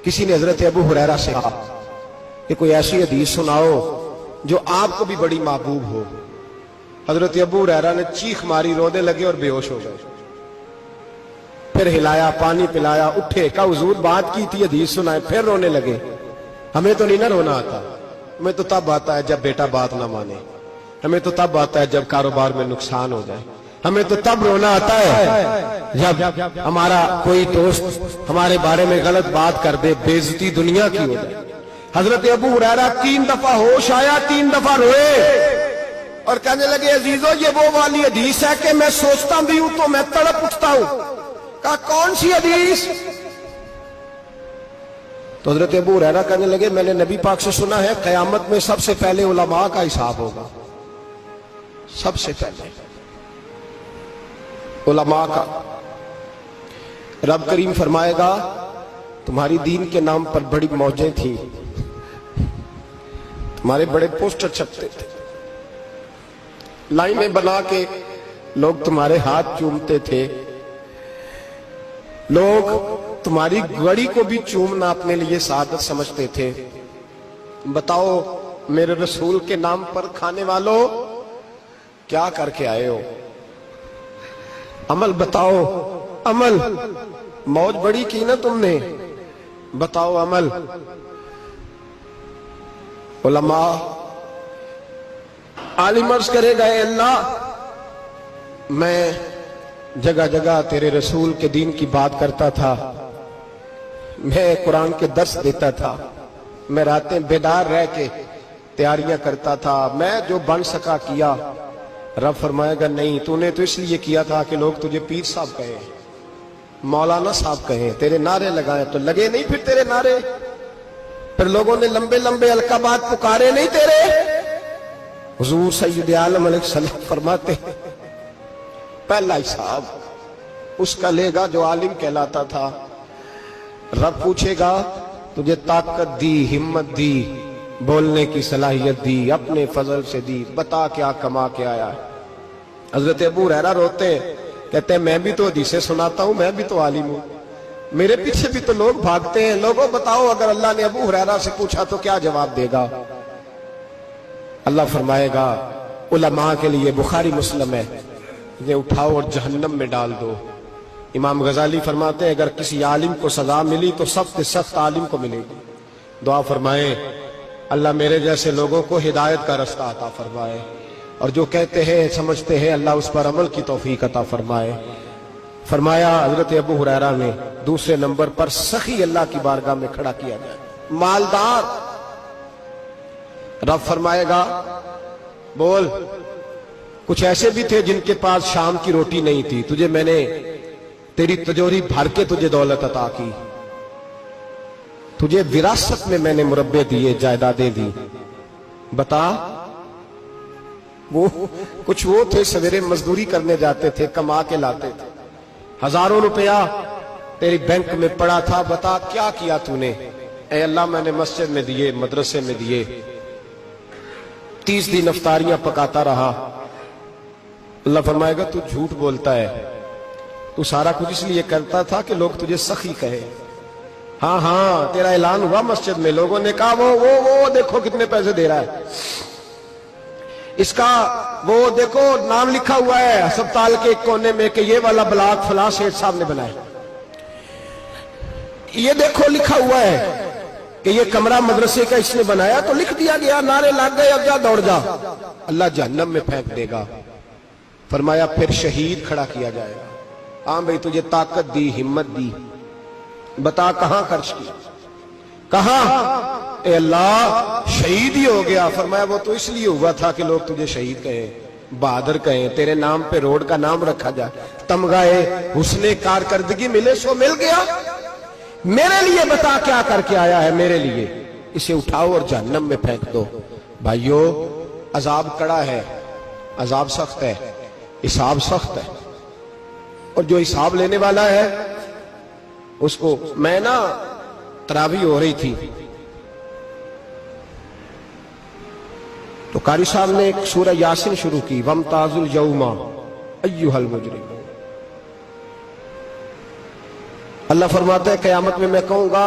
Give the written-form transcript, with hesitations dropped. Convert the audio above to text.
کسی نے حضرت ابو ہریرہ سے کہا کہ کوئی ایسی حدیث سناؤ جو آپ کو بھی بڑی محبوب ہو۔ حضرت ابو ہریرہ نے چیخ ماری، رونے لگے اور بے ہوش ہو گئے۔ پھر ہلایا، پانی پلایا، اٹھے، کہا حضور بات کی تھی، حدیث سنائے، پھر رونے لگے۔ ہمیں تو نہیں نہ رونا آتا، ہمیں تو تب آتا ہے جب بیٹا بات نہ مانے، ہمیں تو تب آتا ہے جب کاروبار میں نقصان ہو جائے، ہمیں تو تب رونا آتا ہے جب ہمارا کوئی دوست ہمارے بارے میں غلط بات کر دے، بے عزتی دنیا کی ہو جائے۔ حضرت ابو ہریرہ 3 دفعہ ہوش آیا، 3 دفعہ روئے اور کہنے لگے عزیزو یہ وہ والی حدیث ہے کہ میں سوچتا بھی ہوں تو میں تڑپ اٹھتا ہوں۔ کہا کون سی حدیث؟ تو حضرت ابو ہریرہ کہنے لگے میں نے نبی پاک سے سنا ہے قیامت میں سب سے پہلے علماء کا حساب ہوگا، سب سے پہلے علماء کا۔ رب کریم فرمائے گا تمہاری دین کے نام پر بڑی موجیں تھیں، تمہارے بڑے پوسٹر چھپتے تھے، لائنیں بنا کے لوگ تمہارے ہاتھ چومتے تھے، لوگ تمہاری گڑی کو بھی چومنا اپنے لیے سعادت سمجھتے تھے۔ بتاؤ میرے رسول کے نام پر کھانے والوں کیا کر کے آئے ہو؟ عمل بتاؤ، عمل۔ موج بڑی کی نا تم نے، بتاؤ عمل۔ علماء عالم عرض کرے گا اے اللہ میں جگہ جگہ تیرے رسول کے دین کی بات کرتا تھا، میں قرآن کے درس دیتا تھا، میں راتیں بیدار رہ کے تیاریاں کرتا تھا، میں جو بن سکا کیا۔ رب فرمائے گا نہیں، تو نے تو اس لیے کیا تھا کہ لوگ تجھے پیر صاحب کہیں، مولانا صاحب کہیں، تیرے نعرے لگائیں، تو لگے نہیں پھر تیرے نعرے؟ پھر لوگوں نے لمبے لمبے القابات پکارے نہیں تیرے؟ حضور سید عالم علیہ السلام فرماتے ہیں پہلا حساب اس کا لے گا جو عالم کہلاتا تھا۔ رب پوچھے گا تجھے طاقت دی، ہمت دی، بولنے کی صلاحیت دی، اپنے فضل سے دی، بتا کیا کما کے آیا ہے۔ حضرت ابو ہریرہ روتے ہیں، کہتے ہیں میں بھی تو حدیثیں سناتا ہوں، میں بھی تو عالم ہوں، میرے پیچھے بھی تو لوگ بھاگتے ہیں۔ لوگوں بتاؤ اگر اللہ نے ابو ہریرہ سے پوچھا تو کیا جواب دے گا؟ اللہ فرمائے گا علماء کے لیے بخاری مسلم ہے، انہیں اٹھاؤ اور جہنم میں ڈال دو۔ امام غزالی فرماتے ہیں اگر کسی عالم کو سزا ملی تو سخت سے سخت عالم کو ملے گی۔ دعا فرمائے اللہ میرے جیسے لوگوں کو ہدایت کا رستہ عطا فرمائے، اور جو کہتے ہیں سمجھتے ہیں اللہ اس پر عمل کی توفیق عطا فرمائے۔ فرمایا حضرت ابو ہریرہ نے دوسرے نمبر پر سخی اللہ کی بارگاہ میں کھڑا کیا جائے، مالدار۔ رب فرمائے گا بول، کچھ ایسے بھی تھے جن کے پاس شام کی روٹی نہیں تھی، تجھے میں نے تیری تجوری بھر کے تجھے دولت عطا کی، تجھے وراثت میں نے مربے دیے، جائیدادیں دی، بتا۔ وہ کچھ وہ تھے سویرے مزدوری کرنے جاتے تھے، کما کے لاتے تھے، ہزاروں روپیہ تیری بینک میں پڑا تھا، بتا کیا کیا تو نے؟ اے اللہ میں نے مسجد میں دیے، مدرسے میں دیے، 30 دن افطاریاں پکاتا رہا۔ اللہ فرمائے گا تو جھوٹ بولتا ہے، تو سارا کچھ اس لیے کرتا تھا کہ لوگ تجھے سخی کہے۔ ہاں ہاں تیرا اعلان ہوا مسجد میں، لوگوں نے کہا وہ دیکھو کتنے پیسے دے رہا ہے، اس کا وہ دیکھو نام لکھا ہوا ہے ہسپتال کے ایک کونے میں کہ یہ والا بلاک فلاں سیٹھ صاحب نے بنایا، یہ دیکھو لکھا ہوا ہے کہ یہ کمرہ مدرسے کا اس نے بنایا، تو لکھ دیا گیا، نعرے لگ گئے، اب جا دوڑ جا۔ اللہ جہنم میں پھینک دے گا۔ فرمایا پھر شہید کھڑا کیا جائے گا۔ ہاں بھئی تجھے طاقت دی، ہمت دی، بتا کہاں خرچ کی، کہاں؟ اے اللہ شہید ہی ہو گیا۔ فرمایا وہ تو اس لیے ہوا تھا کہ لوگ تجھے شہید کہیں، بہادر کہیں، تیرے نام پہ روڈ کا نام رکھا جائے، تمغہ حسن کارکردگی ملے، سو مل گیا۔ میرے لیے بتا کیا کر کے آیا ہے، میرے لیے، اسے اٹھاؤ اور جہنم میں پھینک دو۔ بھائیو عذاب کڑا ہے، عذاب سخت ہے، حساب سخت ہے، اور جو حساب لینے والا ہے اس کو، میں نا تراویح ہو رہی تھی تو قاری صاحب نے ایک سورہ یاسین شروع کی، وَامْتَازُوا الْيَوْمَ أَيُّهَا الْمُجْرِمُونَ۔ اللہ فرماتا ہے قیامت میں کہوں گا